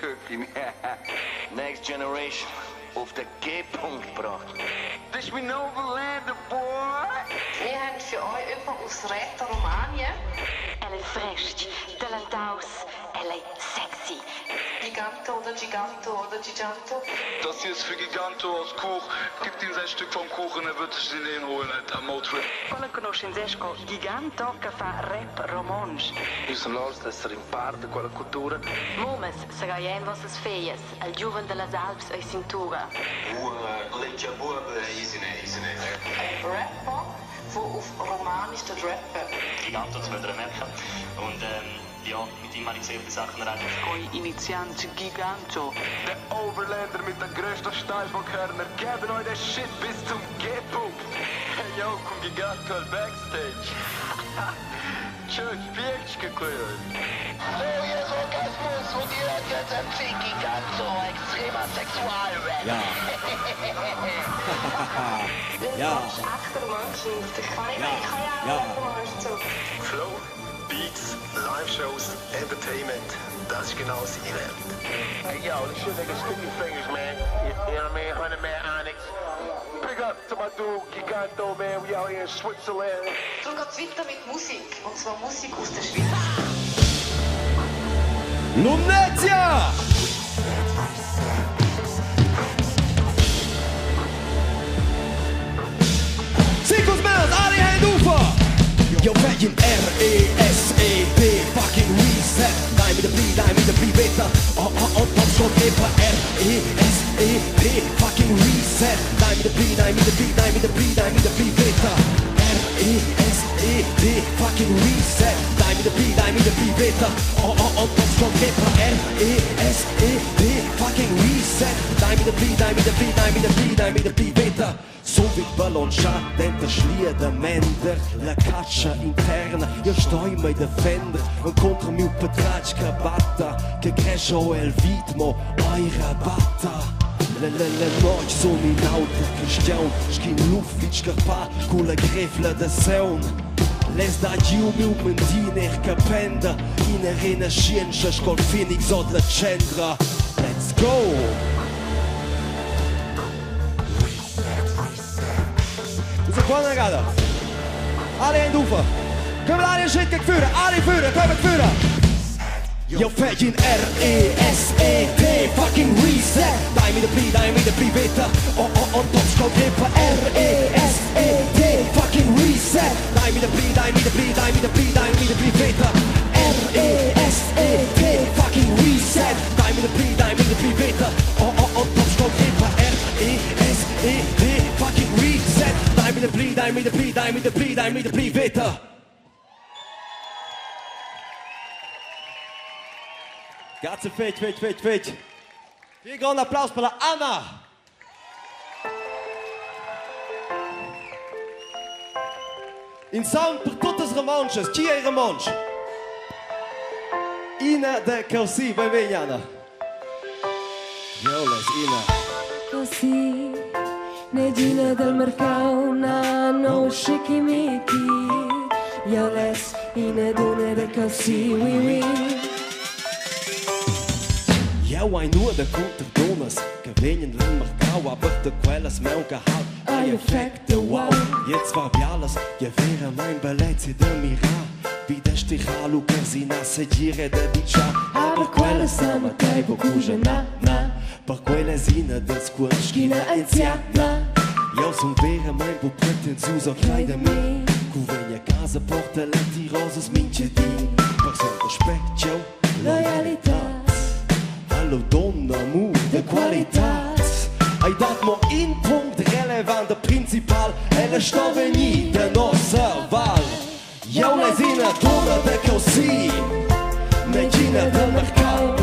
Cooking. Next generation. Auf den G-Punkt gebracht. Das ist mein Overlander, boy! Wir haben für euch jemanden aus Rätoromania. Elle est fraîche, talentosa, elle est sexy. Giganto oder Giganto oder Giganto. Das hier ist für Giganto aus Kuch. Gib ihm sein Stück vom Kuchen, er wird sich den holen, Alter. Motrip. Quale conoscenza Giganto che fa rap romansch. Io sono l'ostesser in parte quella cultura. Momes, sagaien vossas feias, al giuven de las Alps e cintura. Legia Bub, easy. Ein Rapper, der auf Romanisch rappen. Giganto zu merken. Und ja, mit ihm habe ich sehr viele Sachen erreicht. Coi inizianti Giganto. Der Overlander mit der größten Steilbockhörner. Geben euch den Shit bis zum G-Punkt. Hey yo, komm Giganto al Backstage. Tschüss, Pieczke, cool. Serious Orgasmus und ihr hört jetzt MC Giganto, extremer Sexualrap. Ja. Ja. Das ist echter Mensch und ich kann ja Ja. auch Mensch zu. Flow, Beats, Live-Shows, Entertainment, das ist genau seine Welt. Hey yo, this shit nigga sticky fingers, man. You know what I mean? 100 man Onyx. Big up to my dude Giganto, man. We out here in Switzerland. So geht's weiter mit Musik. Und zwar Musik aus der Schweiz. Lumnezia! Circus Mount, alle Hände Ufer! Yo, Fagin R-E-S-E-P, fucking reset. Daj mi da beta. On top shot epa R-E-S-E-P, fucking reset. Daj mi da beta. R-E-S-E-P, fucking reset. Daj mi da beta. On top shot epa R-E-S-E-P, fucking reset. Daj mi da beta. So wie Balloncha, dentro schlieda Mender, la caccia interna, io sto in mai defender, incontro mio petracca batta, che cresce el vitmo, eura batta. Le noci sono in auto cristian, schin luft scarpa, con la grefla da seun. Les da giù mio mentiner capenda, in arena scienza, scol Phoenix od la centra. Let's go! Buona ragazza, alle Hände Ufer. Können wir alle einen Schritt führen? Alle führen, kommen führen. Yo, Fagin R-E-S-E-T, fucking reset. Daj mi da beta. On top scout gripper R-E-S-E-T, fucking reset. Daj mi da beta. R-E-S-E-T, fucking reset. Daj mi da beta. On top scout gripper R-E-S-E-T, fucking reset. Daj mi da beta. Grazie, feit. Hier grande applaus per la Anna. In sound per totes romances, chi è romanche? Ina de così, vai bene Anna. Violas, Ina. Così, negina del mercato, no scichimiti. Violas, Ina dune de così, oui. Eu ai nur de contradonas que venham do mercado, aber de quellas meu gehalt, ai effekte wow. Jetzt war bialas, je vera mein bellezza de mirar, wie de stichalo per si nascere de bicha, aber quellas sama tempo cuja na, per quellas ina del scuol schina anziana. Eu son vera mein bu pretenzioso kleide mi, cu venha casa porta letti rosas mince di, per son respect, eu, loyalità. Hallo donna mu de qualitat. Ai dat mo in punct relevant, principal, elle sto veni de nostra val. Eu lesina donna de così, negina del mercato,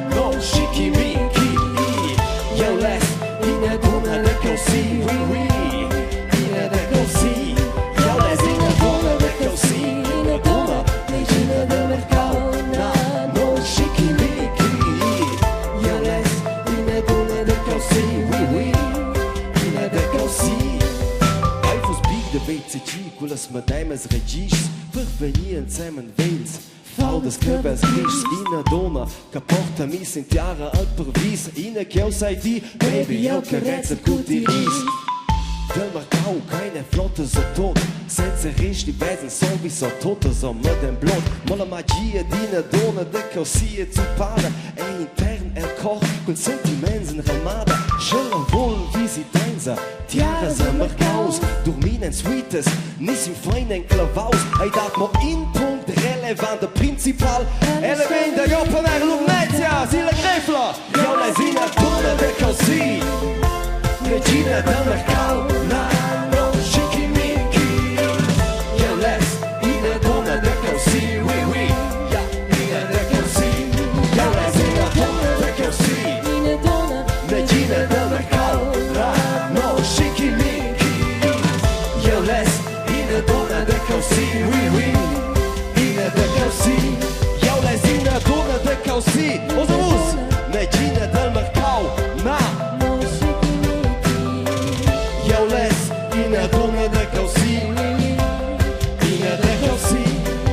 no scichimicchi. Eu lesina donna de così, oui, ina de così. Eu lesina donna de così, ina donna, negina del mercato, no scichimicchi. WCG, quelles Madames regis, per venir zusammen Wels, faldas que vens gris ina dona que porta-mi sentiara al pervis ina que eu sei di baby eu carezza cuti ris del Macau keine Flotte so tot senza resti vesen sowieso tote so mit dem Blut ma la magia dina dona de che sia zu para e intern el koch con sentimensen ramada schöner wohl wie sie danza tiara sa Macaus dorminen sweetes nis im feinen clavaus ei dat mo in punkt relevant de principal element de jopaner lumnetia si la grefla io la zina dona de così regina del mercao no scichimicchi che les ina donna de così oui oui ya ina de così che les ina donna de così ina donna regina del mercao no scichimicchi che les ina donna de così oui oui ina de così che les ina donna de così osamus regina del mercao ina donna de così, ina de così,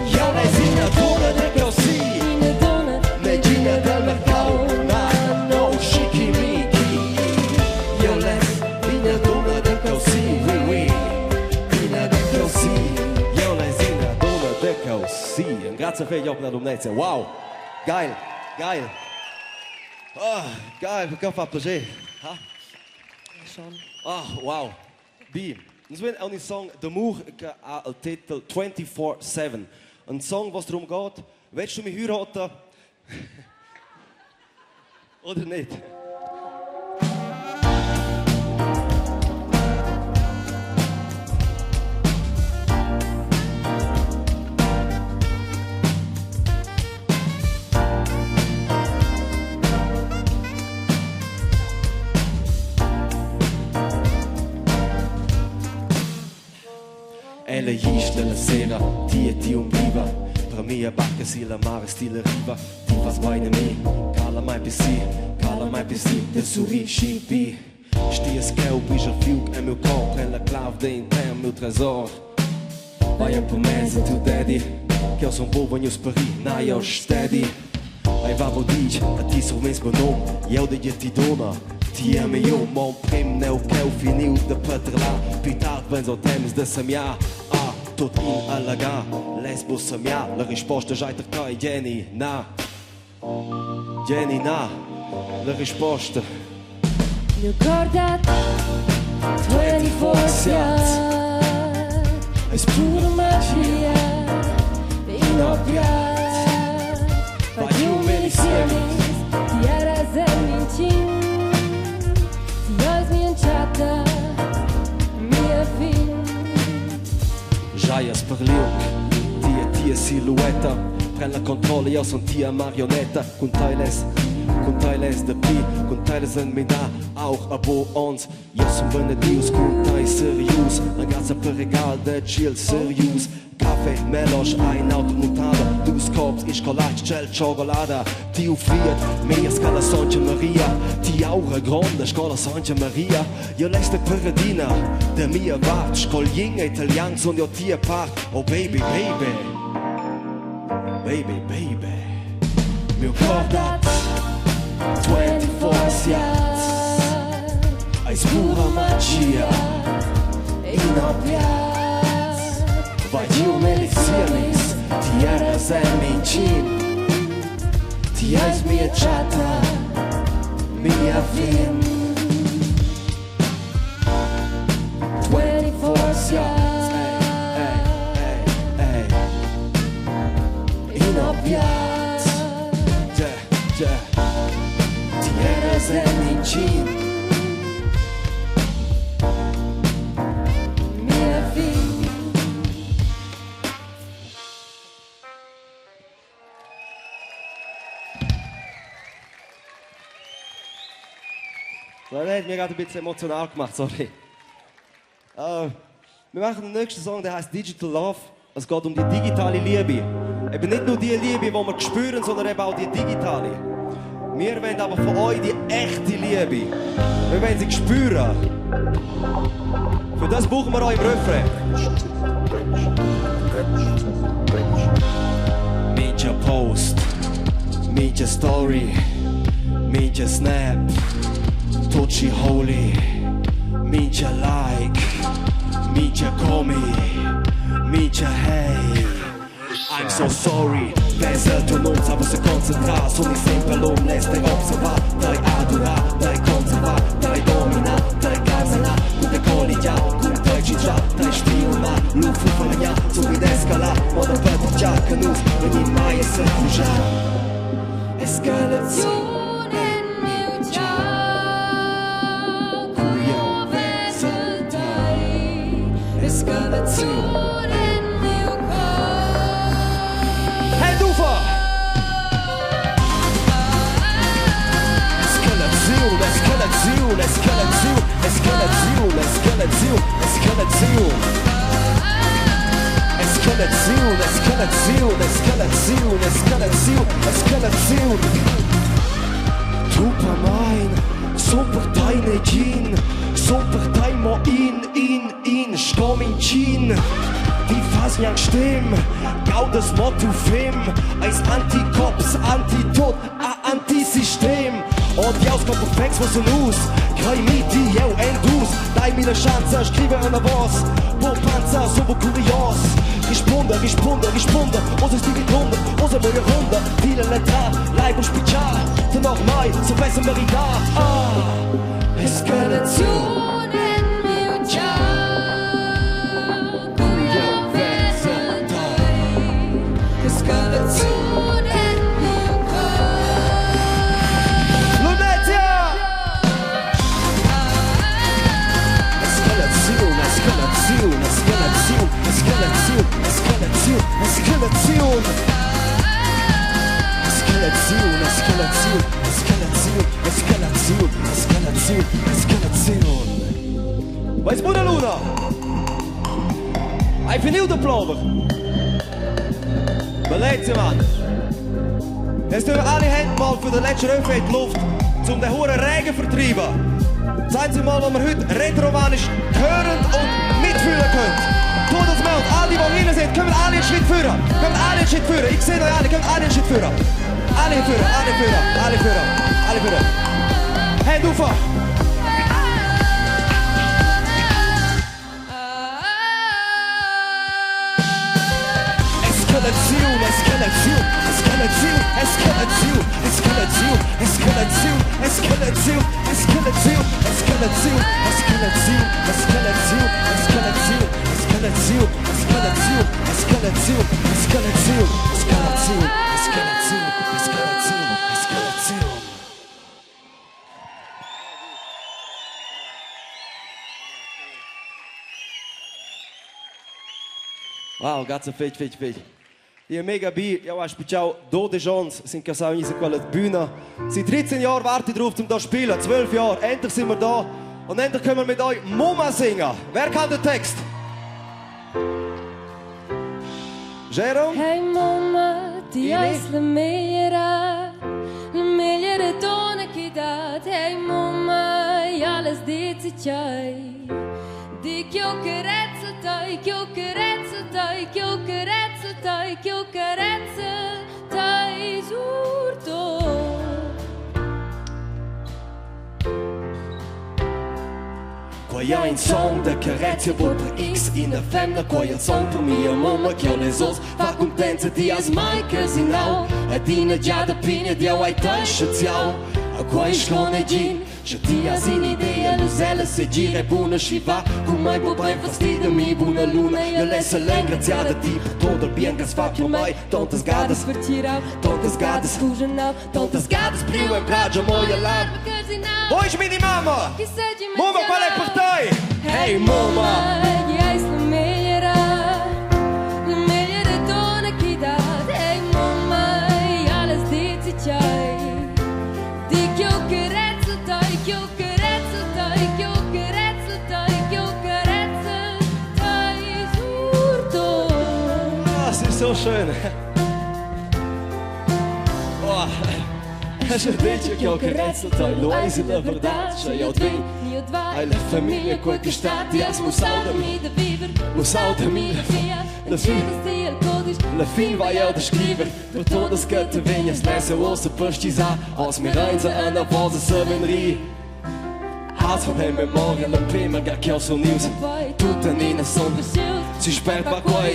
io le ina donna de così, ina donna regina del mercao, no scichimicchi, io le ina donna de così, oui oui, ina de così, io le ina donna de così. Grazie per gli occhi dell'Umnezia, wow, geil, geil, geil, perché fa piacere, wow. B. Ons willen ook een song, de moer, al titel 24/7. Een song was erom gaat, willst du mich heiraten? Oder nicht? Ella isla la sera, ti umbliva. Per me bacca si la mare stile riva. Ti fa sbaina me, cala mai pesi, del sorriso bi. Stia scheu, bis al fiuc e meu corpo, e la clave de intern meu tresor. Vai per me se tu daddy, che io son bo when you spari, na io steady. Ai va dic, a ti so mens benom, io de ti dona. Ti ame io, mon prim neu keu finiu de patrla. Pitat ben so temps de samia. Tot in allaga, lesbo samia. La risposta já tá Jenny, na. Jenny, na. La risposta. Mi guardat 24/7. Es pura magia, inopiat. Fagiu meliciamis, ti eras el mincin. Ti és minha chata, minha fin. Jaias per liuk, tia silhouetta. Pren la controle, io son tia marionetta. Con teiles de pi, con teiles en mi da. Auch abo ons, io son benedius, con tai serius. Ein ganzer per regal de chill serius. Kaffee, meloš, ein auto mutada. Dus korps, ich collage, gel, chocolada. Tiu Fiat, mia scala Santa Maria. Ti aura grande, scola Santa Maria. Io leste peredina, de mia vart. Scogliinga italian, son io tia part. Oh baby, baby. Baby, baby. Mio cordat 24/7. Ai pura magia. Inopiat. Fagiu meliciamis, ti eras el mincin. Ti és minha chata, minha fin. 24/7. Inopiat. Ti eras el mincin. Minha fin. Das hat mich gerade ein bisschen emotional gemacht, sorry. Wir machen den nächsten Song, der heißt Digital Love. Es geht um die digitale Liebe. Eben nicht nur die Liebe, die wir spüren, sondern eben auch die digitale. Wir wollen aber von euch die echte Liebe. Wir wollen sie spüren. Für das brauchen wir euch im Refrain. Mi Mincha Post, Mincha Story, Mincha Snap, Tucci Holy, Mincha Like, Mincha Komi, Mincha Hey. I'm so sorry, pensa tu non sabe se concentrar, sono sempre l'homeless, dai observar, dai adorar, dai conservar, dai dominar, dai casanar, cu te coligea, cu te cicea, dai spiona, lufu fălăia, sono de scala, moda pentru cea că nu venim mai să fuja. Escalazione mio ciao, cuia vesa dai, escalazione. Escalazione, escalazione, escalazione, escalazione, escalazione. Escalazione, escalazione, escalazione, escalazione, escalazione. Trupa mein, super deine Gin, super dein mo in, schkomm in Chin. Die Fasniak stimm, gaudes Motto Film, als Anti-Cops, Anti-Tod, Anti-System. Und die Ausgabe perfekt was un us, kein Miti, eu endus, dai mir ne Chance, scrive una voz, po panza, super curios. Risponde, risponde, risponde, osa stighi drunter, osa moje Runde, viele Letter, Leib und Spital, dann noch mai, so besser merita. Escalazione mio ciao, cuia vesa dai, escalazione mio cor. Lunetia! Escalazione, escalazione, escalazione, escalazione, escalazione, escalazione. Escalazione, escalazione, escalazione, escalazione, escalazione, escalazione. Weißt du, Luna? Hai finito de plover? Bereit, Mann. Jetzt tun wir alle Hände mal für den letzten Öffel in die Luft, um den hohen Regen zu vertreiben. Zeigen Sie mal, was wir heute retromanisch hören und mitfühlen können. Tut das mal und alle, die hier sind, kommen alle einen Schritt führen. Kommen alle einen Schritt führen. Ich sehe euch alle, kommen alle einen Schritt führen. Alle führen, alle führen, alle führen, alle führen. Hände auf! Escalazione, escalazione, escalazione, escalazione, escalazione, escalazione, escalazione, escalazione, escalazione, escalazione, escalazione, escalazione, escalazione, escalazione, escalazione, escalazione, escalazione, escalazione, escalazione, escalazione. Wow, grazie fett. Die mega bi, ja, weißt du, ciao, Dode Chance, sind auch in dieser Bühne. Seit 13 Jahren warte ich drauf, um da zu spielen, 12 Jahre, endlich sind wir da und endlich können wir mit euch Mama singen. Wer kann den Text? Jerome? Hey Mama, ti és la migliore donna che date. Hey Mama, ja alles dit si c'hai. Di che io carezza tai, che io carezza tai, che io carezza tai, che io carezza tai surto. Qua ja un song de carezia voter X in der femna, qua ja song per mia mamma che ho le sos fa contenta di as mai che si now e dina già da pigna di ai tasce ziao a qua is con e gin je ti as in idea l'usella se gira e buona ci va con mai può ben fastidio mi buona luna io lesse l'ingraziata di todo il bien che fa per mai tantas gadas Vertirau, tantas gadas scusa now, tantas gadas prima in plagio moia là Voi mini mamma che sei di Mama, qual è per te? Hey mama! Ti és la migliore donna che date. Hey mama, alles dit si c'hai. Di che io carezza tai, che io carezza tai, che io carezza tai, che io carezza tai surto. Ah, das ist so schön. Oh. Je weet je, che ho carezza tai, lo hai la verdade, io vim Alle familie, quel che sta, ti asmusaldami da viver. Musaldami da via, la fin vai eu de escrever. Door todesgötter venhas, lesen osse pustis an. Als mir eins an der Vase serven ri. Haas van hem met morgen, la prima ga che ho sul news. Tutta nina sonde. Si spert pa qua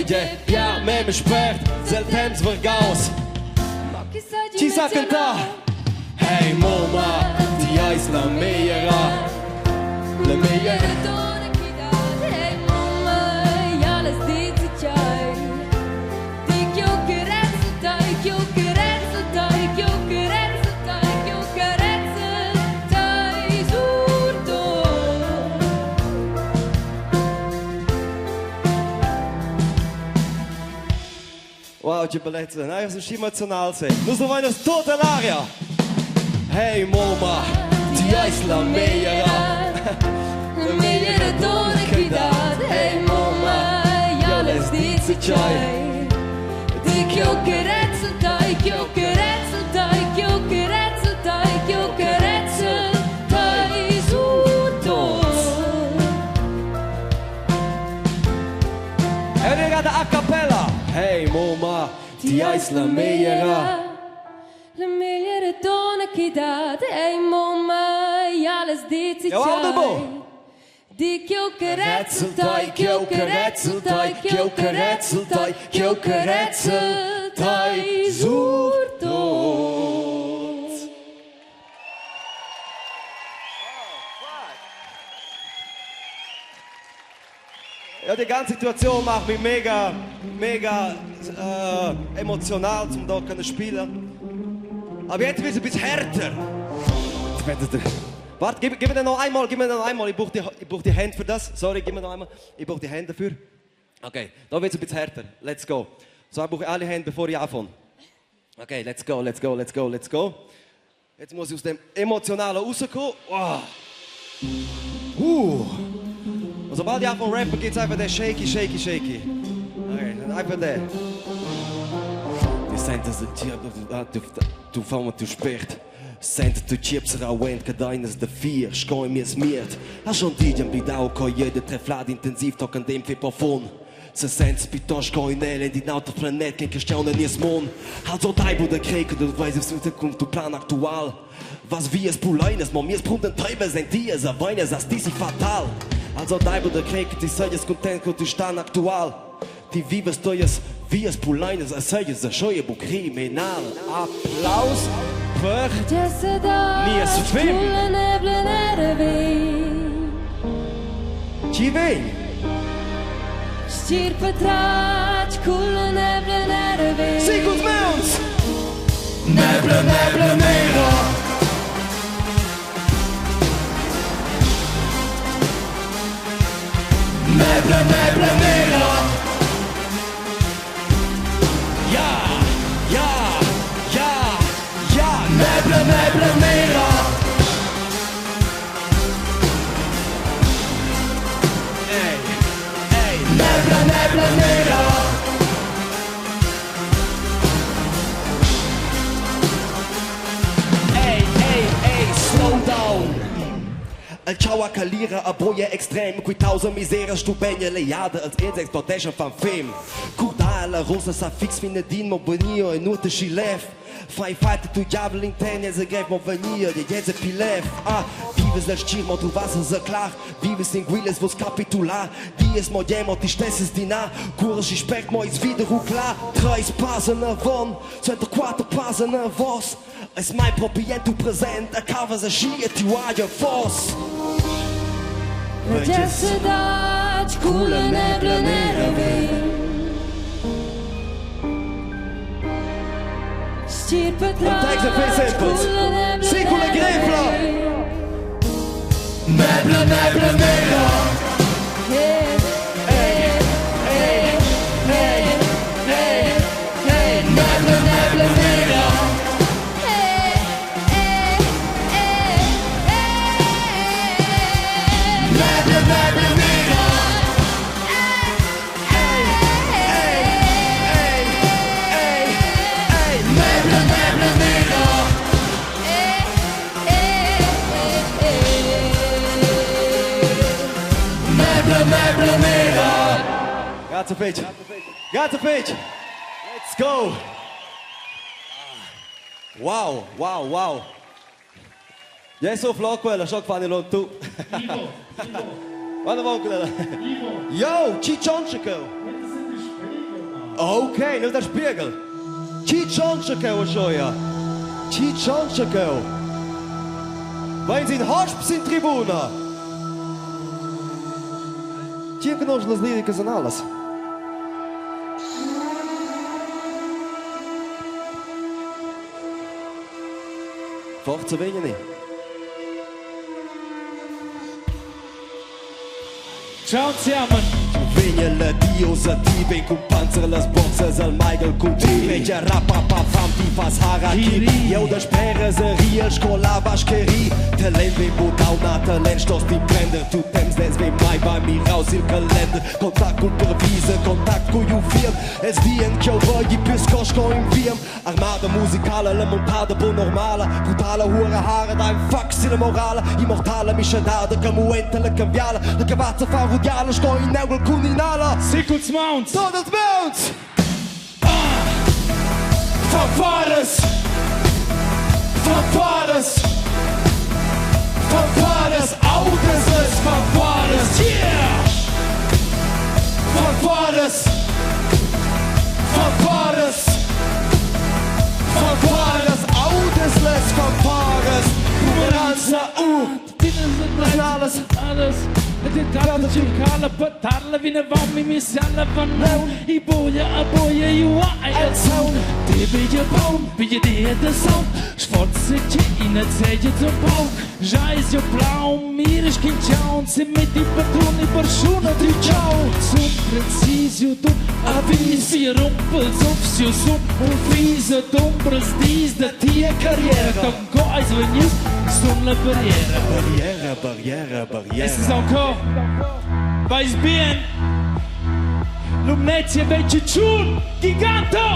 ja, me me spert. Zel temps vergaus. Ci sa canta. Hey mama, die eis la meiera. La meiera. Hey mama, ja les dit het jij. Dik jo keretzel tai, jo keretzel tai, jo keretzel tai, jo keretzel tai zurdo. Wow, che bellezza, no, io sono emozional sei. Nu so vai nas tote l'aria. Hey mama, die eis la meiera. La meiera dona che dat. Hey mama, ja les dit het jij. Dik jo keretzel tai, jo keretzel tai, jo keretzel tai, jo keretzel tai zurdo. En nu gaat de a cappella. Hey mama, die eis la meiera. La meiera dona che dat. Hey mama, ja les dit het Ja, wat jij. dan? Dik jo keretzel tai, jo keretzel tai, jo keretzel tai, jo keretzel tai zurdo. Ja, die ganze Situation macht mich mega emotional, um da zu spielen. Aber jetzt wird es ein bisschen härter. Warte, gib mir den noch einmal, Ich brauche die Hände für das. Sorry, gib mir noch einmal. Ich brauche die Hände dafür. Okay, da wird es ein bisschen härter. Let's go. So, ich brauche alle Hände, bevor ich anfange. Okay, let's go. Jetzt muss ich aus dem Emotionalen rauskommen. Wow. Und sobald ich anfange rappen, geht es einfach der shaky. Okay, dann einfach der. Die Sente sind hier, du fang du spät. Sente tu chips rauent, que deines de vier, schoi mir smiert. Hast schon die bidau, ko jede treflad intensiv tocan dem Fipofon. Se sentes pitosch ko inel in die nauter planet, kein Christiane nies mon. Also dai bu de kreke, du weißt es mit du plan aktual. Was wie es puleines, mo mir es prunten Teube sind die, es weines, as disi fatal. Also dai bu de kreke, die seies content, ko du stan aktual. Die vives toies, wie es puleines, as seies, a schoie bu kriminal. Applaus per Nies Film. Ci vei? Stir patrać, kulle neble nervi. Sigus Mount! Neble nero. Neble nero. Neble nero. Neble nero. Slow down! El ciao a calira a boie extrem, qui tausa misera stupenja leiada als exploitation van fame. Curda la rosa sa fix fine din mo bonio e nute chilef. Fai fatte tu diavolo in tennis e grev mo vania, de jeze pilef. Vives la stir mo tu vas a clar, vives in guiles vos capitular. Dies mo jemo ti stesses dina, curas ich spect mo is wieder klar. Treis passen a von, 24 passen a vos. Es mai propientu present, a cavas a scia ti waja fos. Jesse dać, kulle neble nervi. Stir patrać, kulle neble nervi. Neble nero. Neble nero. Grazie fece. Grazie fece. Let's go. Wow, wow, wow. Jij is zo vlog wel, zo van die tu. Wat een wonkel. Yo, Chichonchiko. Okay, nu der Spiegel. Chichonchiko schon ja. Chichonchiko. Weil sie in Hasp sind Tribuna. Тільки нужно з лірики заналаз. Forza Vignani. Ciao zusammen. Vignale Diosati, ben cu panzer las boxes al Michael Couty. Veja rapapa famti fas harakiri. Eu das pereserie, școala vașcherii. Talent vem botau na talent, stos die Blender. Tu temps des vem mai bei mir raus im Kalender. Kontakt cu pervise, kontakt cu ju firm. Es dien kjau văgi pys koschko im firm. Armada musicale, la montada po normala. Brutale hure haare, dein fax in morale. Immortale mischedade, camuente la cambiala. La cavazza farudiale, sto in neugel cuninala. Sickles Mount. Donald Mount. Fanfares. Fanfares. Fanfares. Auges, Fanfares. Yeah. Fanfares. Fanfares. Fanfares. Auges, Fanfares. Bumeranza, Alles, alles. Det talar kyrkala på talla vinner van med missalla van now. I boja you are sound. Det blir ju baum, blir det the sound. Schwarze in der Zeige zum Bau. Jais jo blau, mir ist kein Chance. Se mit die Patron i persona di ciao. So preciso du avis vi rumpels auf so und fiese dumbres dies der Tier Karriere. Dann go als wenn you sulla barriera. Barriere, barriere, barriere. Es ist encore, weiß bien, Lumnezia welche Tschun, Giganto!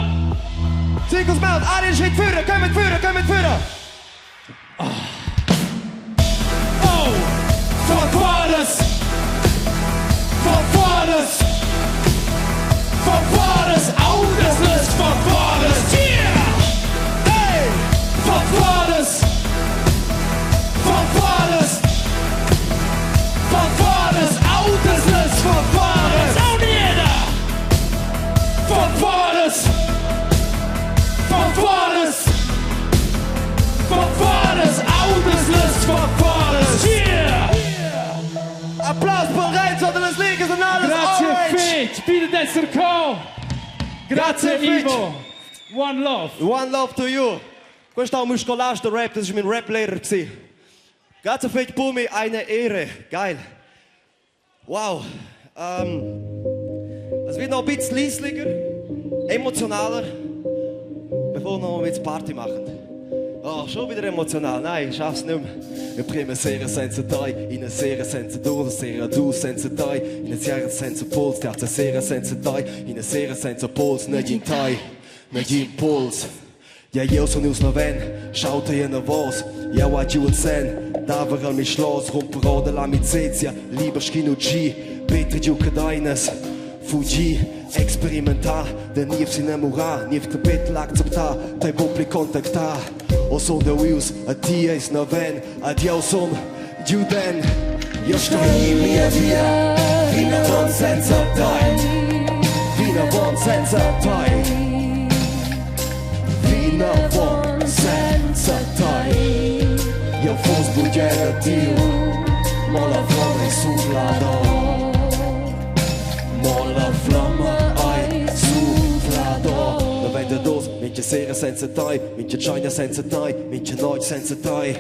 Sickles Mount, einen Schritt führen, komm mit führen, komm mit führen! Oh! Fanfares! Fanfares! Fanfares! Augesless Fanfares! Yeah! Hey! Fanfares! Fanfares! Fanfares! Augesless Fanfares! Auch jeder! Fanfares! Fanfares! Fanfares! Augesless Fanfares! Yeah! Applaus bereit, so das Liga sind alles Grazie orange! Fitch, bitte desser call! Grazie Ivo! One love! One love to you! Questo è un muscolaster Rap, das ist mein Rap-Lehrer gewesen. Grazie Fitch, Bumi, eine Ehre. Geil. Wow. Es wird noch ein bisschen leislicher, emotionaler, bevor wir noch ein bisschen Party machen. Oh, schon wieder emotional. Nein, ich schaff's nicht mehr. Wir bringen sehr sensitiv, in eine sehr sensitiv, sehr du sensitiv, in eine sehr sensitiv Puls, der hat sehr sensitiv, in eine sehr sensitiv Puls, nicht in Thai, nicht in Puls. Ja, eu sunt neus noven, schaute je na voz, eu agiu sen, davere mi schloss, rompero de la mizezia, lieber schinu G, Petre giu cadainas, fugi, experimentar, de nief sin emurar, nief capetel acceptar, tai popli contactar, o son de wheels, a tia is noven, adieu son, giu den, eu stoi mia via, vina von senza tai, vina von senza tai. Vina von senza tai. Io fos bugiera tiu, mola flamma sufflado. Mola flamma ai sufflado. Da vende dos, mince sera senza tai, mince china senza tai, mince noite senza tai,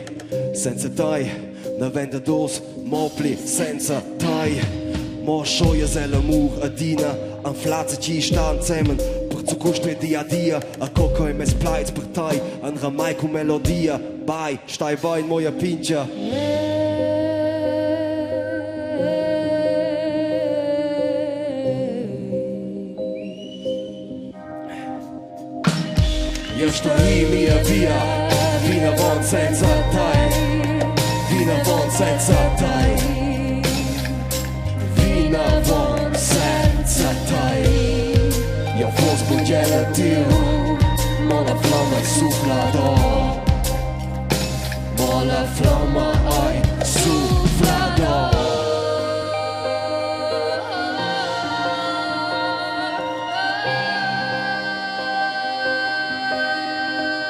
senza tai. Da vende dos, mopli senza tai. Mo schoies l'amor a dina, an flatze ci stan zusammen. Zu construir dia a dia, a coco e mes plaids per tai, an ramai cu melodia, bai, stai vai in moia pincha. Io sto mia via, vina von senza tai, vina von senza tai, vina von senza tai. bugiela tiu Mo la flamma è sufflado Mo la flamma è sufflado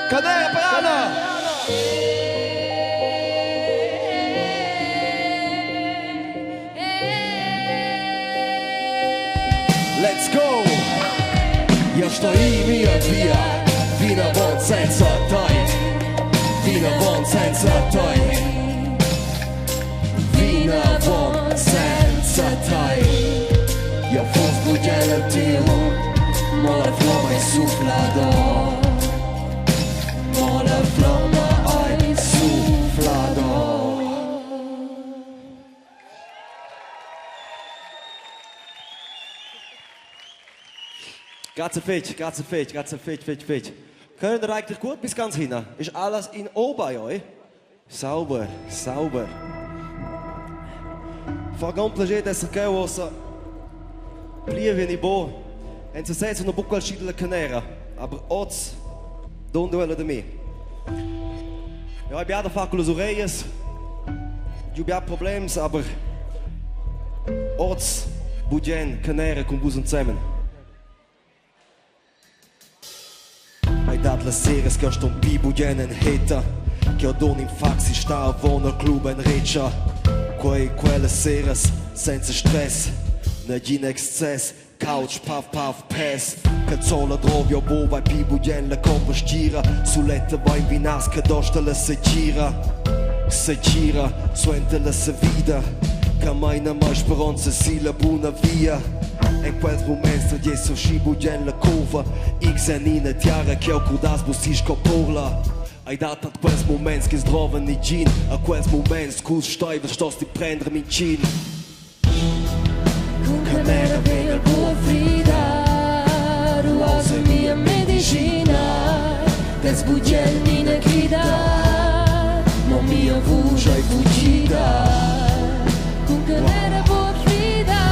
Canera Piana! Let's go! Io sto in mia via, fino a buon senza te, fino a buon senza te, fino a buon senza te. Io fos bugiela tiu, mo la flama è sufflado, mo la flama è sufflado. Grazie fetch. Könnt ihr eigentlich gut bis ganz hinten? Ist alles in O bei euch? Sauber. Fa un piacere di essere qui ossa. Plieve in bo. En se sei una bucca al scidele canera. Aber oz, don duella de me. Ja, ich habe fatto con le oreilles. Ich habe Probleme, aber oz, budgen, canera con busen zusammen. Hai dat las seres che sto un pibu genen heta Che ho don in faxi sta a vona club en reccia Quelle seres senza stress Negin excess Couch, puff, pass Canzola drovio bo vai pibu gen la compostira Suletta vai in vinas che dosta la se gira Suente la se vida Che mai na mai speranza si la buona via En quels moments tra jesu scibu gen la cova X en in et jara che ho cudas bu si scoporla Ai dat at quels moments che sdroven ni gin A quels moments cus stoiva stos di prendere min cin Canera vena bua frida Du osa mia medicina Che sbugel nina grida Ma mia voce è fuggita Con canera bua frida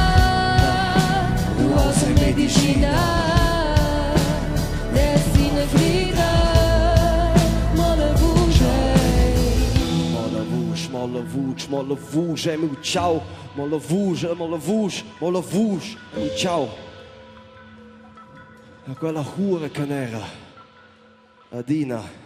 Du osa medicina Destina grida Ma la voce è meu ciao Ma la voce meu ciao A quella hura canera Adina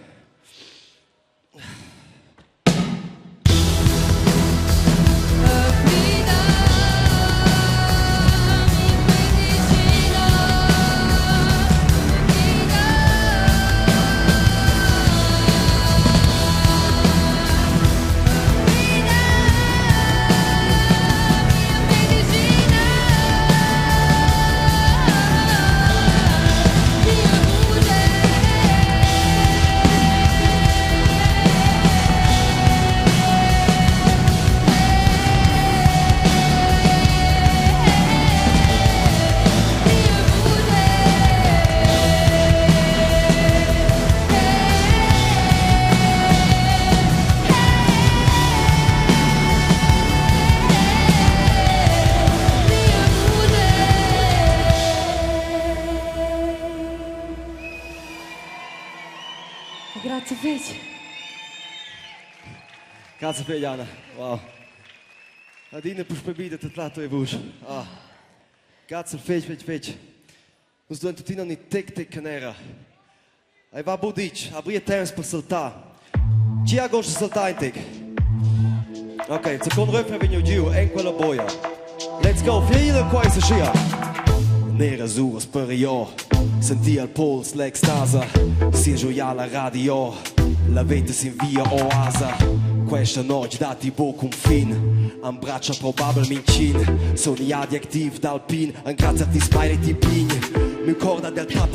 Grazie fece Jana. Wow. Adina push bebida te tlato e bush. Ah. Grazie fece. Nus doin tutina ni tek canera. Ai va budic, abria terms per saltar. Ci agosto saltar in tek. Ok, secondo refrain venio giù, en quella boia. Let's go, figlio qua se scia. Nera azzurra superior. Senti al pols l'extasa. Si gioia la radio. La vita si invia oasa. Questa notte dati poco un fin Abbraccia probabile mincin Sono gli adjectivi d'alpin Un grazie ti smile ti pign Mi corda del tat.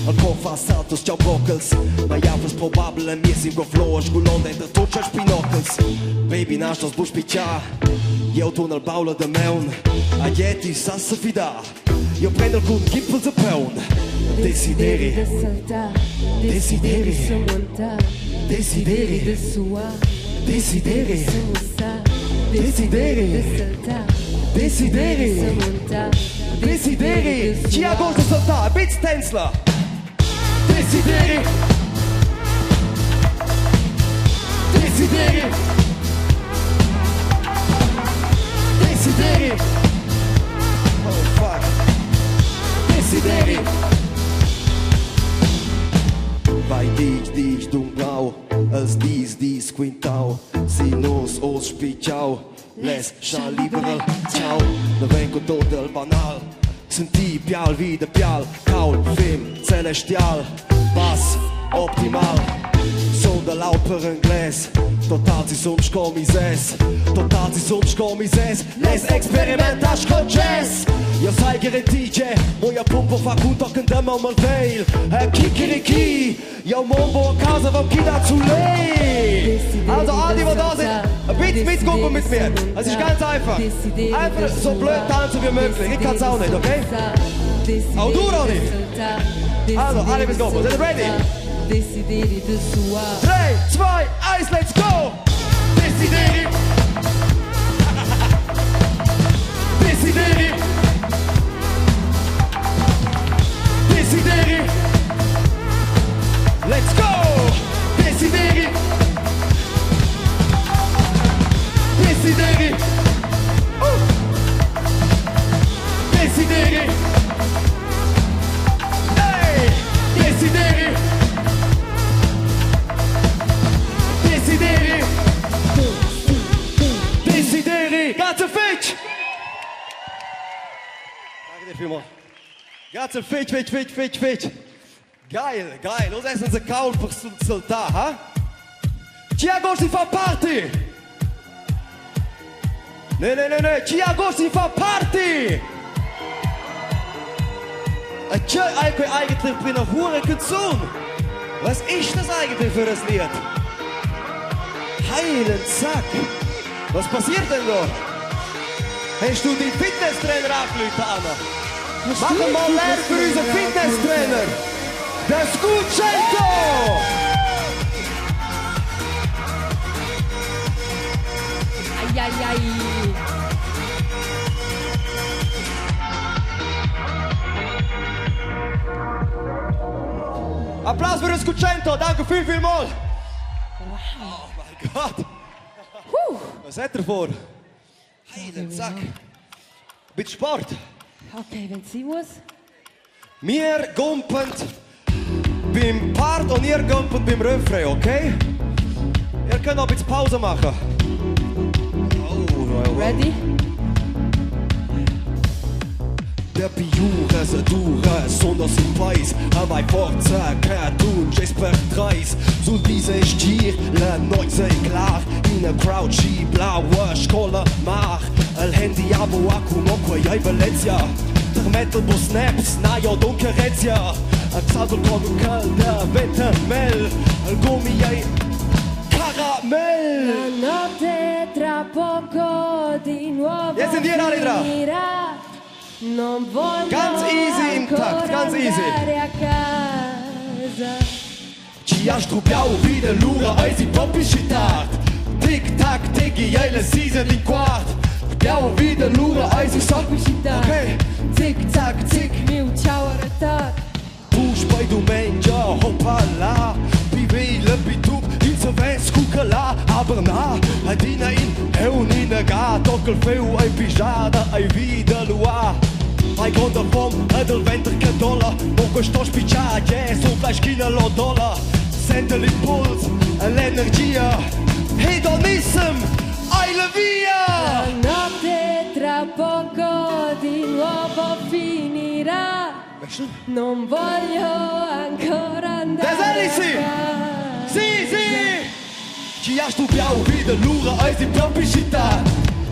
Ancora fa salto sti broccoli Ma javas probabile mi singo flow Sculon dentro tutti i spinoccoli Baby nastos bush piccia Io torno al baula de meun A ieti sa se fida Io prendo alcun gipfel de peun Desideri de saltar Desideri de montar Desideri de suar Desideri de saltar Desideri, Desideri, ci agosto soltanto, Beats Tänzler. Desideri, Desideri, Desideri. Oh fuck. Desideri. Vai diz, dum blau, als dies, quintau, si nos os spiciau, les schau liberal, ciao, ne vengo total banal, senti pial wieder pial, kaul, fem, celestial, bass, optimal, so der lauper Inglés, total si sonst comises, total si sonst comises, les experimentas con jazz. Io sai che DJ, moja pumpo fa gut och en döma om en veil. Kikiriki, io mombo a casa vom Kida zu lei. Also alle, die da sind, ein bisschen mitgucken mit mir. Es ist ganz einfach. Einfach so blöd tanzen wie möglich. Ich kann's auch nicht, okay? Auch du, Ronny? Also, alle mitgucken. Seid ihr ready? 3, 2, 1, let's go! Desideri! Desideri! Desideri! Let's go! Desideri! Desideri! Desideri! Hey! Desideri! Desideri! Desideri! Ganze Fitch! Danke dir vielmals. Ganze Fitch. Geil. Los essen ze kaul per soldat, ha? Ci agosti fa party! Nee. Ci agosti fa party! Eigentlich bin ich hure gezun. Was ist das eigentlich für das Lied? Heilen Sack! Was passiert denn da? Hast du den Fitnesstrainer angerufen, Anna? Machen mal Lärm für unseren Fitnesstrainer! Der Scucento! Ai. Applaus für den Scucento, danke vielmals! Oh mein Gott! Was hat er vor? Heilen Sack! Mit Sport! Okay, wenn sie muss. Wir gumpen beim Part und ihr gumpet beim Refrain, okay? Ihr könnt auch ein bisschen Pause machen. Oh. Ready? Der Piure se dure, sondern sin Preis. A mai forza che tu j'espère treis. Sul vise stier, la noise è clar. In a crowd sci blaue Scholle mach. El handy abo acum oque ai Valencia. Der metal bo snaps, na jo donkerezia. A xadol con calda betamel. El gummi ai caramel. La notte tra poco di nuovo Jetzt sind wir alle dran. finirà. Non voglio Ganz easy im Takt, ganz easy. a casa. Ci astrupiau wieder lura eisi popi citat. Tic tac tic e le season in quart. Piau wieder lura eisi Popi citat. Okay. Tic tac tic. Miu ciao arătat. Push bei du menja hoppa la. Bivele bitub in se vens cucala. Aber na, adina in eunina ga. Tockel feu ai pijada ai vida lua. Ai gonda vom adel venter che dollar. Poco sto spiccia jazz un flash kina lo dollar. Sente l'impuls, l'energia. Hedonism, eile via. La notte tra poco di nuovo finirà. Non voglio ancora andare a casa. Sì! Ci astupiau wieder lura eisi popi citat.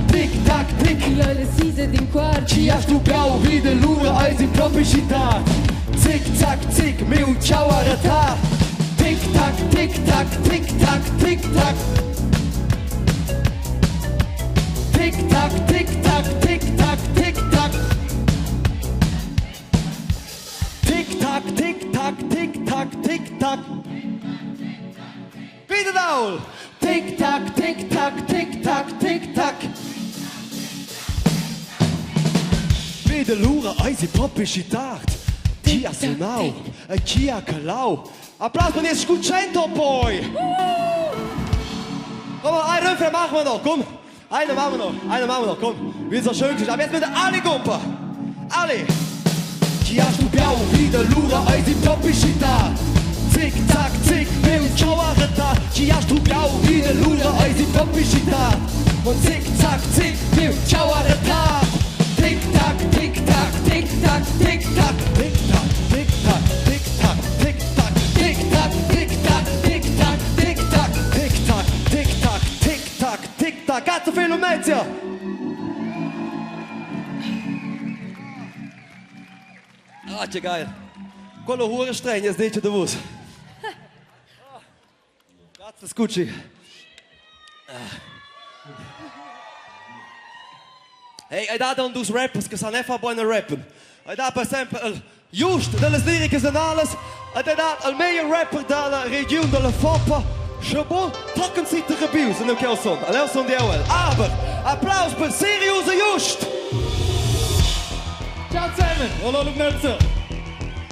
Tic tac tic. Le sise din quarto. Ci astupiau wieder lura eisi popi citat. Tic tac tic, miu ciao arătat. Tic tac tic tac tic tac tic tac. Tic tac tic tac tic tac tic tac. Tic tac tic tac tic tac tic tac. Wieder down. Tic tac tic tac tic tac tic tac. Friede Lura, unsere popische Tat. Tia Sonau, Kia Kalau. Applaus von ihr Scutcento poi. Komm mal, einen Refrain machen wir noch, komm. Einen machen wir noch, komm. Wie es so schön ist. Aber jetzt mit alle Gruppen. Alle. Kia stu blau, Friede Lura, unsere popische Tat. Zick, zack, zick, will Schauereta. Kia stu blau, Friede Lura, unsere popische Tat. Und zick, zack, zick, will Schauereta. Tick, tack, tick, tack, tick, tack, tick, tack, tick, tack, tick, tack, tick, tack, tick, tack, tick, tack, tick, tack, tick, tack, tick, tack, tick, tack, tick, tack, tick, tack, tick, tack. Ganz so viel um Mädchen. Ah, ist ja geil. Quello hure streng, jetzt nicht du was. Grazie, Scucci. Hey, hai dato dos rappers che sanno fare buone rappen. Hai dato per esempio Just delle liriche anales, hai dato al meglio rapper della regione della Foppa. Chabot, trocken zit de rebius in de Kelson. Alleen son die wel. Aber applaus per serieuze Just. Ciao zusammen, hallo Netzer.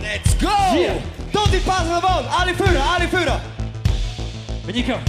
Let's go! Yeah. Tutti passano avanti, alle führen. Venica.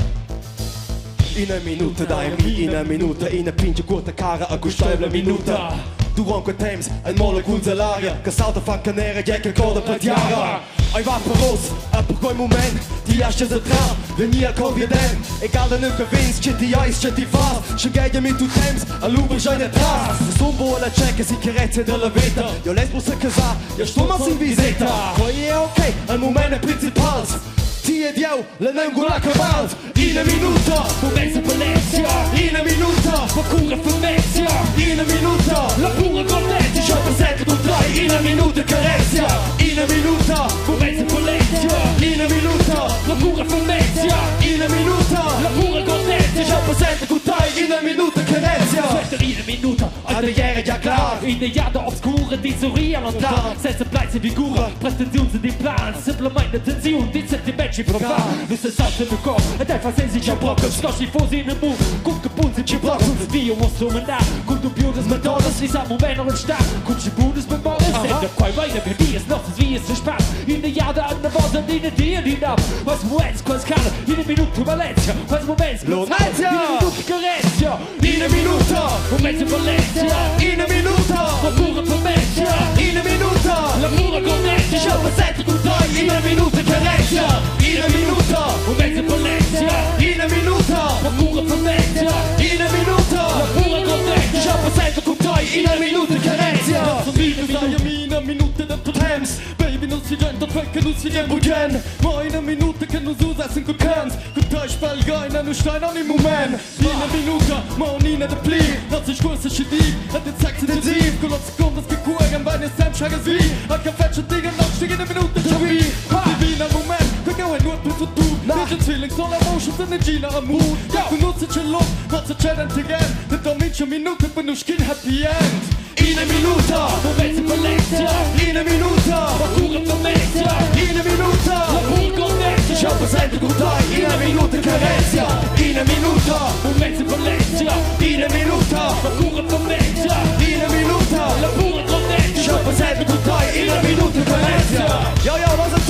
In een minuut, dai mi in een minuut. In een pintje korte karen, a gustaibele minuta. Tu ronco Thames, een molle kunzelaria. Che salta fa canere, jacke code per tiara. Ai va per ons, per quel moment. Die jasje ze tra, venia convident. Egal de nuke winst, shit die ice, shit die fast. She get je mit tu Thames, a luber scheine tras. Sumbola checken, si carezze della vita. Io lesbo se casa, io stumma sin visita. Poi è ok, al momento principals. Tie diau, le nangula cavalt. In een minuta, voor mensen Valencia. In een minuta, voor koeren Venetia. In een minuta, la pure Cornetia. Ciò presente tu trai, in een minuta carezia. In een minuta, voor mensen Valencia. In een minuta, la pure Venetia. In een minuta, la pure Cornetia. Ciò presente tu trai, in een minuta carezia. Vetter in een minuta, uit de jaren ja klaar. In de jaren obscure, die so real und klar. Sätze Plätze Figuren, Präsentation sind die Plan. Simple meine Tension, die Sentimente verfahren. Lust es aus dem Kopf, und einfach sehen sich ja Brocken. Schloss die vor sie in den Mund, gut gebunden sind die Brocken. Video muss so mit nach, gut Computers mit Dollars. Die sagen Moment noch im Start, gut die Bundes mit Mordes. Denn der Quai weiter, für die ist noch das wie es zu Spaß. In der Jahre an der Worte, in der Tier, die ab. Was Moments, kurz kann, in der Minute Valencia. Was Moments, kurz kann, in der Minute Carencia. In een minuta, Momenten Valencia. In een minuta, la pure Venetia. In een minuta, la pure Cornetia. Ciò presente tu trai, in een minuta carezia. In een minuta, Momenten Valencia. In een minuta, la pure Venetia. In een minuta, la pure Cornetia. Ciò presente tu trai, in een minuta carezia. In een minute de Thames. Baby, non si rende, perché non si riembo gen. Ma in een minute che non si usa sin gut kans. Gut Teich spalga in een stein an im Moment. In een minuta, ma nina de pli. Dat sich kurse schidib, hat den Sex intensiv. Kolot sekundes gekuren, bei ne Sam schages wie. A kafetsche Dinge, noch stig in een minute Javi. Wie in een moment, wir gehen nur zu tun. Vision feelings, all emotions, energy, na mood. Ja, du nutzt es look, what's a challenge again. Det tar minst minute, men nu skin happy end. In een minuta, Momenten Valencia. in een minuta, la pure Venetia. in een minuta, la pure Cornetia. ciò presente tu trai, in een minuta carezia. In een minuta, Momenten Valencia. in een minuta, la pure Venetia. in een minuta, la pure Cornetia. ciò presente tu trai, in een minuta carezia. Yo, lass es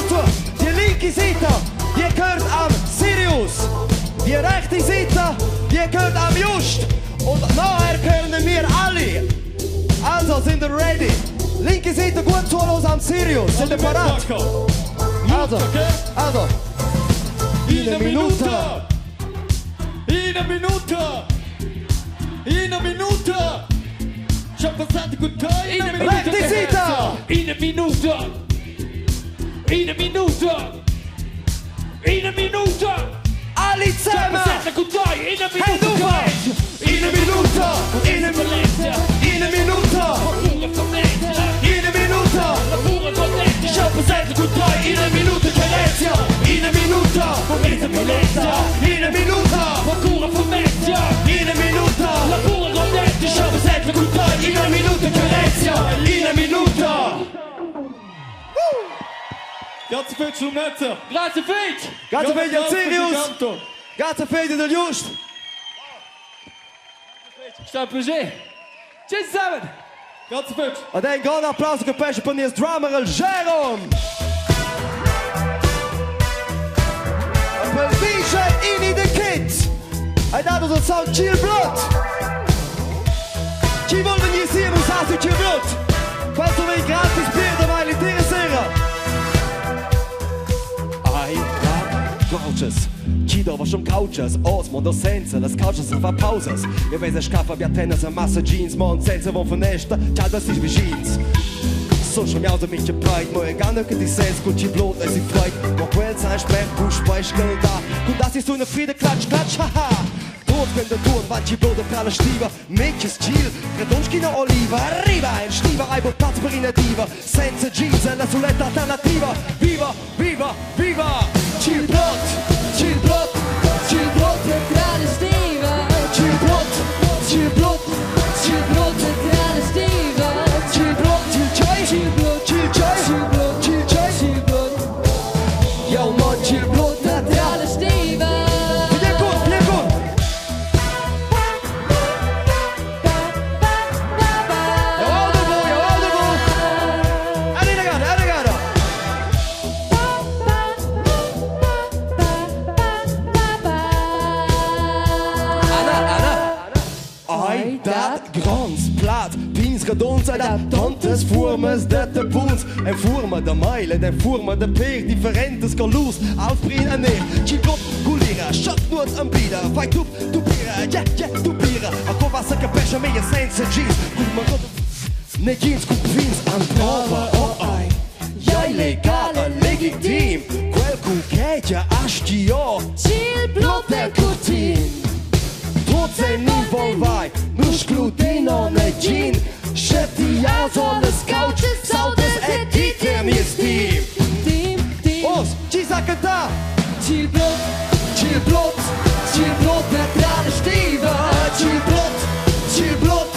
zu. Die linke Seite, die gehört am Sirius. Die rechte Seite, die gehört am Just. Und nachher gehören wir alle. Also sind wir ready. Linke Seite gut zuhören am Sirius. Sind wir parat? Also. In een minuta. In een minuta. In een minuta. Ciò passato con te. In een minuta. Rechte Seite. In een minuta. In een minuta. In een minuta. Alle zusammen. In een minuta. In een minuta. In een Valencia. In een minuta. La pure Venetia. In een minuta. La pure Cornetia. Ciò presente tu trai, in een minuta carezia. In een minuta. Momenten Valencia. In een minuta. La pure Venetia. In een minuta. La pure Cornetia. Ciò presente tu trai, in een minuta carezia. In een minuta. Grazie viel zum Netzer. Grazie viel. Grazie viel al Sirius. Grazie viel del Just. Sta per sé. Ci siamo. Grazie viel. Und ein grande Applaus für Pesce per il drummer Jerome. Per DJ Ini the Kids. Hai dato sul sound Chill Blood. Chi vuol venire insieme usare Chill Blood? Questo è il gratis per vai l'intera sera. I love gorgeous. Chi dova schon couches, Osmond o senza, las couches fa pauses. Io vedo scaffa via tennis e massa jeans, mon senza von finestra, ciao das ist wie jeans. So schon miau mich gebreit, mo egal que die sens gut chi blot, es ist frei. Mo quel sein sprech, du sprech da. Und das ist so eine Friede klatsch klatsch, haha. Tot wenn der Ton, was chi blot per la stiva, Mädches chill, Redonski na Oliva, arriva ein Stiva, ein Platz per in diva, senza jeans e la soletta alternativa. Viva, viva, viva! Chill blot, chill blot, chill blot, tra le stiva. chill blot, chill blot, chill blot, Tra le stiva. chill blot, chill chai, Chill blood, chill chai, chill blood, chill chai, chill blood. yo man, chill blot, Tra le stiva. bien gut, bien gut. Jawohl, du wo. Anni ragazzi, anni ragazzi. Ai, dat grans plat, pins redons e dat tantes formes dat de boons. En forme de meile, en forme de peer, differentes galus, aufbringen en neer. Chicot, gulira, shot noot en bieder, fight up, tupira, ja, tupira. A ko was a capesha mee senza jeans, goed maar god. Ne jeans, goed fins aan prova, oh ai. Jij legale, legitiem, quel cucchegia, astio. Chill blood Blote cutin. Toce nivou vai, nos glutino ne gin. Šetija zones couches, saudes e titem je steam. Team, team. Os, ci sa cantar? Chill blood. Chill blot, chill blot, petrale stiva. Chill blot, chill blot,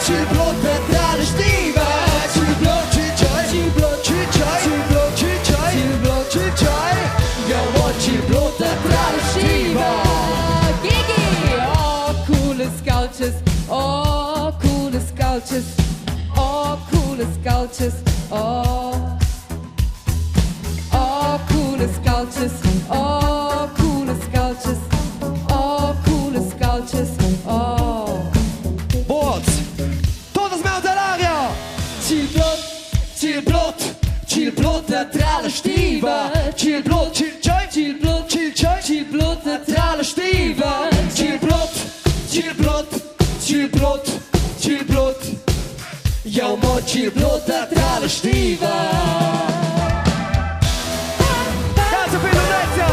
chill blot, petrale stiva. Chill blot, chill chai, Chill blood. chill chai, chill blot, chill chai, Chill blood. chill chai. Yo, what chill blot, petrale stiva. Gigi. Oh, coole sculptures. Oh, coole sculptures. Oh, coole sculptures. Oh. Oh, coole sculptures. Oh, coole sculptures. Oh, coole sculptures. Oh. Boards, todas mãos all'aria. Chill blood. Chill blot, chill blot, petrale stiva. Chill blot, chill chai, Chill blood. chill chai, Chill blood. petrale stiva. Chill blot, chill blot, chill blot, chill blot. Yo, man, chill blot, petrale stiva. Grazie per l'Indonesia!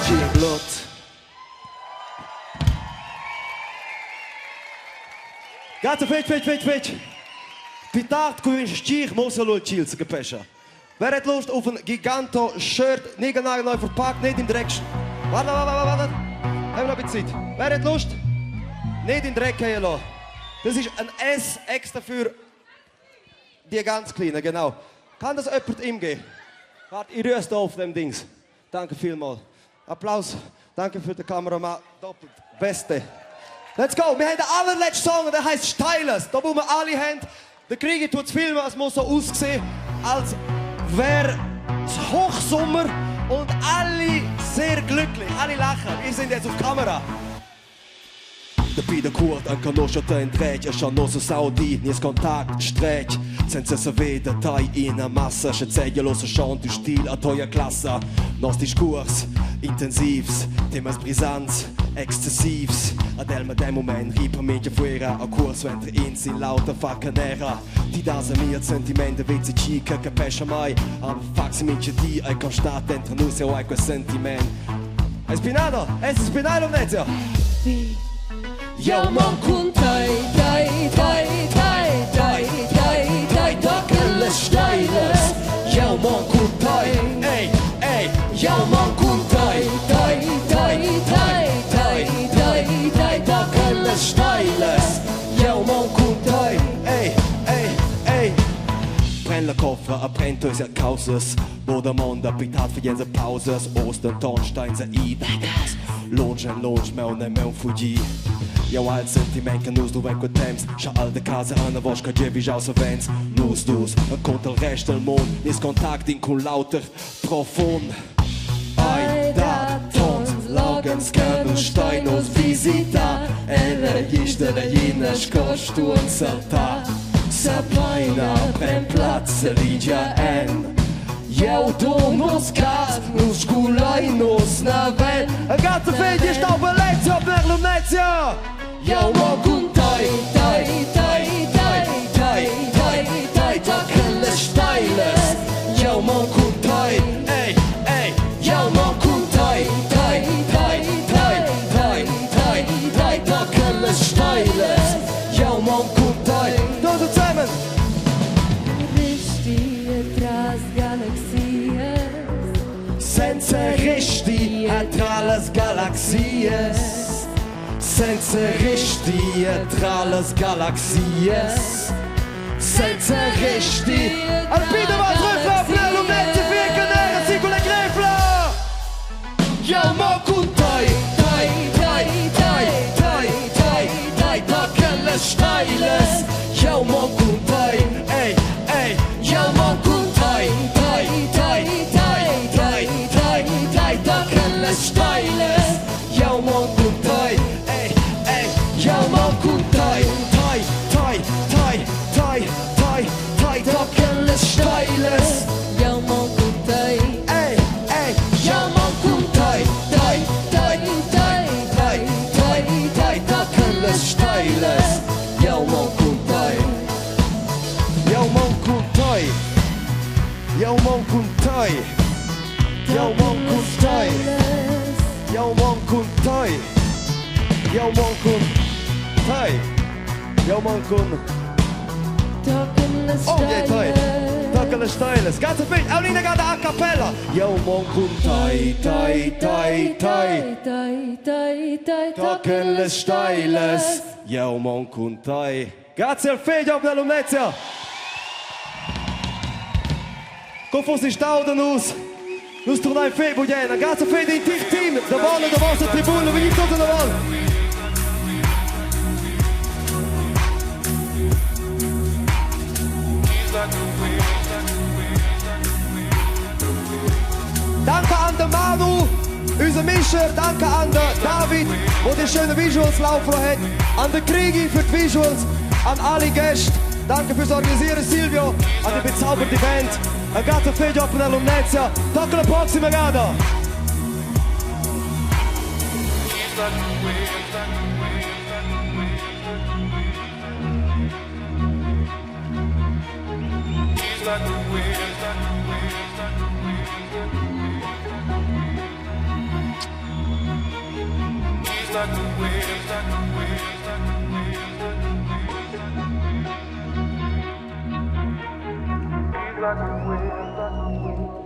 Chill blot. Grazie, fetch. Pitart kun stier moselo chill zu gepesha. Wer hat Lust auf ein Giganto-Shirt, nicht neu verpackt, nicht in Dreck. Warte. Haben wir noch ein bisschen Zeit. Wer hat Lust? Nicht in Dreck gehen lassen. Das ist ein S extra für die ganz Kleinen, genau. Kann das jemand ihm geben? Warte, ich rühr's da auf dem Dings. Danke vielmals. Applaus. Danke für den Kameramann. Doppelt. Beste. Let's go. Wir haben den allerletzten Song, der heißt Stylus. Da wo wir alle haben. Der Krieger tut filmen, es muss so aussehen, als wäre es Hochsommer und alle sehr glücklich. Alle lachen. Wir sind jetzt auf Kamera. Dabei der Kurt an conosciuto in trec, e nosso saudi, nies contact strec. Senza se vede tai in a massa, che zeglia lo so schon du stil a toia classa. Nos discurs intensivs, temas brisants, exzessivs. Ad elma dem moment ripa media fuera a curs ventre in sin lauter facanera. Ti dasa mia sentimento vezi chica che pescia mai, aber faxi mince di ai constat entre nus e ai quel sentiment. Espinado, es Espinado Nezio. Yo, man, kun tai, docken les steiles. Yo, man, kun tai, ey, yo, man, kun tai, docken les steiles. Yo, man, kun tai, ey. Koffer, brennt uns ja Kauses. Wo der Mond abitat für jene Pauses. Ostern, Tonstein, se i das. Lunch, meu ne meu fugi. Eu alt sentiment că nu-ți duvem cu temps Și alte case în voș că je vijau să venți Nu-ți dus, încont el rest del mond Nis contacting cu lauter profund Ai dat tons, logens canus steinos visita Ele iștele ineș coștuîn sălta Sabaina prem plață ligia en Eu domnus cast, nu sculai nos naven Gata fede stau pe lecția, per lumneția Eu mă cuntai, tai, tai, tai, tai, tai, tai, dacă le stailes Eu mă cuntai, ei, ei, eu mă cuntai, tai, tai, tai, tai, tai, tai, dacă le stailes Eu mă cuntai, toți zusammen Richtige Transgalaxies Senza resti tra las galaxies Senza resti tra las galaxies Senza resti Al pide va truffa per l'umette fica nera si con la grefla Eu mă cuntai Tai, tai, tai, tai, tai, tai Dacă le stailes Eu mă cuntai Ei, ei Eu mă cuntai Tai, tai, tai, tai, tai, tai Dacă le stailes Eu mă cuntai Eu mă cuntai, tai, tai, tai, tai, tai, tai Dacă le stailes Eu mă cuntai Ei, ei, eu mă cuntai Tai, tai, tai, tai, tai, tai Dacă le stailes Eu mă cuntai Eu mă cuntai Eu mă cuntai Eu mă cuntai Eu mă cuntai Eu mă cuntai Eu mă cuntai Oh, yeah, tai. Dacă le stailes. Ganze Bild. Auch nicht gerade a cappella. Eu mă cuntai, tai, tai, tai. Dacă le stailes. Eu mă cuntai. Grazie al figlio della Lumnezia. Kom voor sich stauden us. Nus tornai fe buena. Grazie fe di team. Da volle da vostra tribuna. Vi tutto da volle. Danke an den Manu, unser Mischer, danke an den David, der die schönen Visuals laufen hat, an den Kriegi für die Visuals, an alle Gäste, danke fürs Organisieren Silvio, an die bezauberte Band, ein grazie figlio per l'Umnezia, tocca la prossima gada! Like the waves, like the waves, like the waves, like the waves.